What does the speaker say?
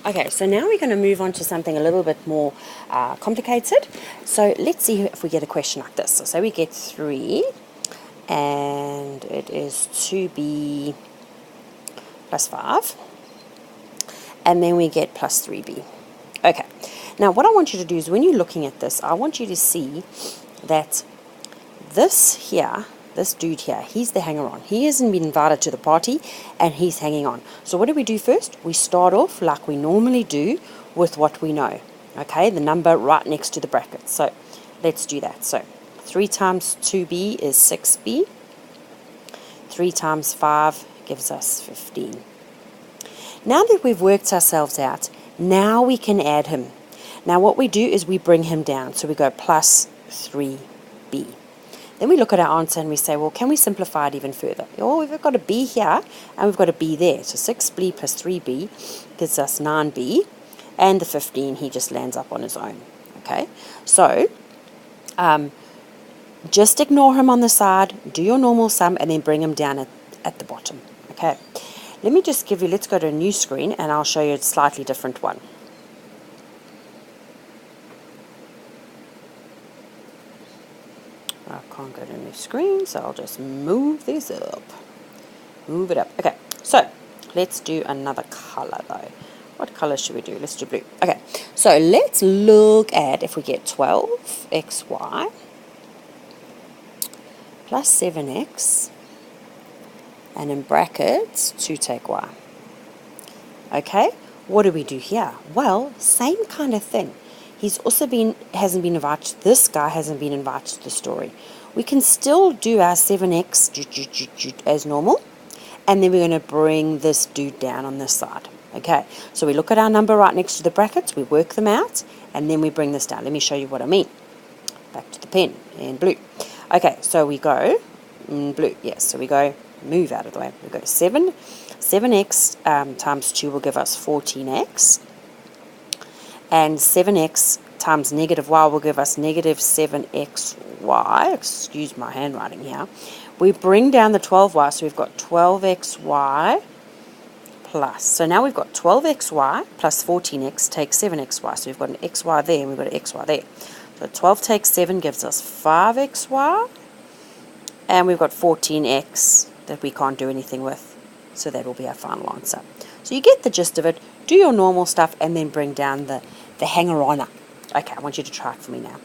Okay, so now we're going to move on to something a little bit more complicated. So let's see if we get a question like this. So say we get 3, and it is 2b plus 5, and then we get plus 3b. Okay, now what I want you to do is when you're looking at this, I want you to see that this here, this dude here, he's the hanger-on. He hasn't been invited to the party, and he's hanging on. So what do we do first? We start off like we normally do with what we know. Okay, the number right next to the bracket. So let's do that. So 3 times 2b is 6b. 3 times 5 gives us 15. Now that we've worked ourselves out, now we can add him. Now what we do is we bring him down. So we go plus 3b. Then we look at our answer and we say, well, can we simplify it even further? Oh, we've got a b here and we've got a b there. So 6b plus 3b gives us 9b. And the 15, he just lands up on his own. Okay, so just ignore him on the side, do your normal sum, and then bring him down at the bottom. Okay, let me just give you, let's go to a new screen and I'll show you a slightly different one. I can't go to a new screen, so I'll just move this up. Move it up. Okay, so let's do another color though. What color should we do? Let's do blue. Okay, so let's look at if we get 12xy plus 7x, and in brackets 2 take y. Okay, what do we do here? Well, same kind of thing. He's also hasn't been invited, this guy hasn't been invited to the story. We can still do our 7x as normal, and then we're going to bring this dude down on this side. Okay, so we look at our number right next to the brackets, we work them out, and then we bring this down. Let me show you what I mean. Back to the pen, in blue. Okay, so we go, blue, yes, so we go, move out of the way. We go 7x times 2 will give us 14x. And 7x times negative y will give us negative 7xy. Excuse my handwriting here. We bring down the 12y, so we've got 12xy plus. So now we've got 12xy plus 14x takes 7xy. So we've got an xy there and we've got an xy there. So 12 takes 7 gives us 5xy. And we've got 14x that we can't do anything with. So that will be our final answer. So you get the gist of it. Do your normal stuff and then bring down the hanger-on. Okay, I want you to try it for me now.